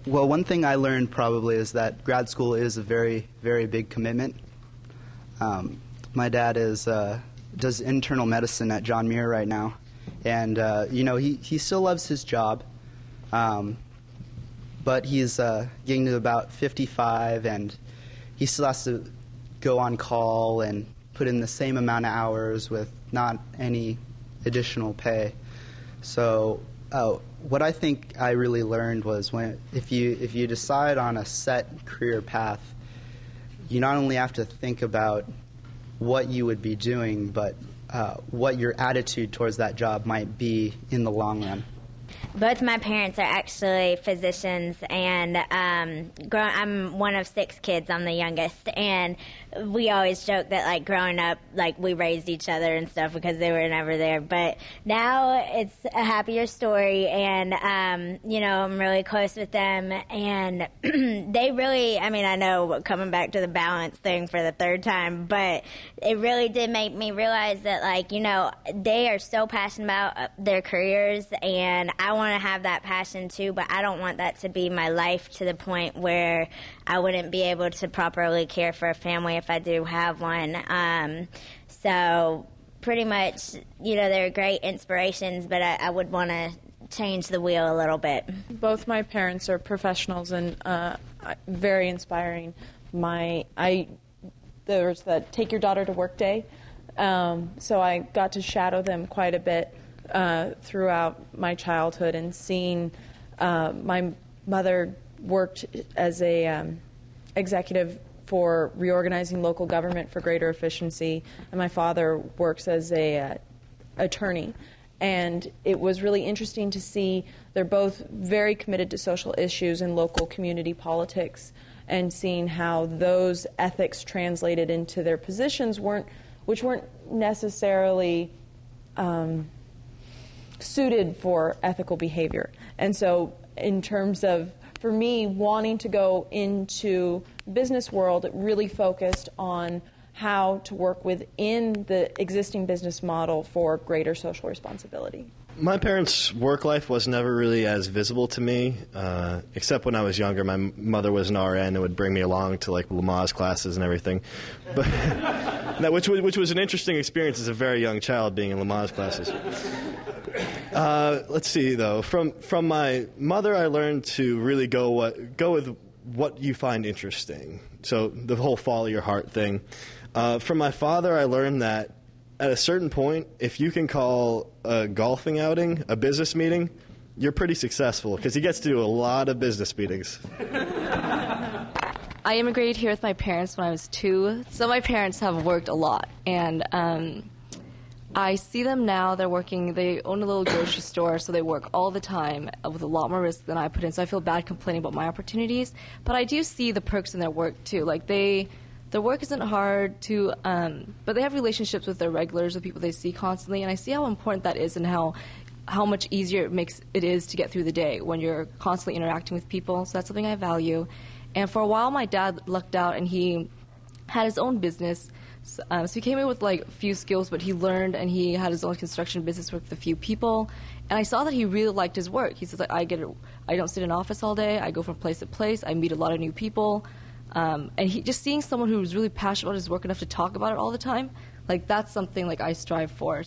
Well, one thing I learned probably is that grad school is a very, very big commitment. My dad does internal medicine at John Muir right now, and he still loves his job, but he's getting to about 55, and he still has to go on call and put in the same amount of hours with not any additional pay. So what I think I really learned was if you decide on a set career path, you not only have to think about what you would be doing, but what your attitude towards that job might be in the long run. Both my parents are actually physicians, and I'm one of 6 kids. I'm the youngest, and we always joke that, like, growing up, like, we raised each other and stuff because they were never there. But now it's a happier story, and, I'm really close with them, and they really, I know coming back to the balance thing for the 3rd time, but it really did make me realize that, they are so passionate about their careers, and I want to have that passion too, but I don't want that to be my life to the point where I wouldn't be able to properly care for a family if I do have one. So pretty much, they're great inspirations, but I would want to change the wheel a little bit. Both my parents are professionals and very inspiring. There's the Take Your Daughter to Work Day, so I got to shadow them quite a bit throughout my childhood, and seeing my mother worked as a executive for reorganizing local government for greater efficiency, and my father works as a attorney. And it was really interesting to see they're both very committed to social issues and local community politics, and seeing how those ethics translated into their positions which weren't necessarily suited for ethical behavior. And so in terms of, for me, wanting to go into business world, it really focused on how to work within the existing business model for greater social responsibility. My parents' work life was never really as visible to me, except when I was younger. My mother was an RN and would bring me along to like Lamaze classes and everything, but which was an interesting experience as a very young child being in Lamaze classes. Let's see, though. From my mother, I learned to really go with what you find interesting. So the whole follow your heart thing. From my father, I learned that at a certain point, if you can call a golfing outing a business meeting, you're pretty successful, because he gets to do a lot of business meetings. I immigrated here with my parents when I was 2, so my parents have worked a lot, and I see them now. They own a little grocery store, so they work all the time with a lot more risk than I put in, so I feel bad complaining about my opportunities, but I do see the perks in their work too. Like, their work isn't hard to, but they have relationships with their regulars, with people they see constantly, and I see how important that is and how much easier it is to get through the day when you're constantly interacting with people. So that's something I value. And for a while, my dad lucked out, and he had his own business. So he came in with like a few skills, but he learned, and he had his own construction business with a few people. And I saw that he really liked his work. He says, like, I don't sit in an office all day. I go from place to place. I meet a lot of new people. And just seeing someone who's really passionate about his work enough to talk about it all the time, like, that's something like I strive for.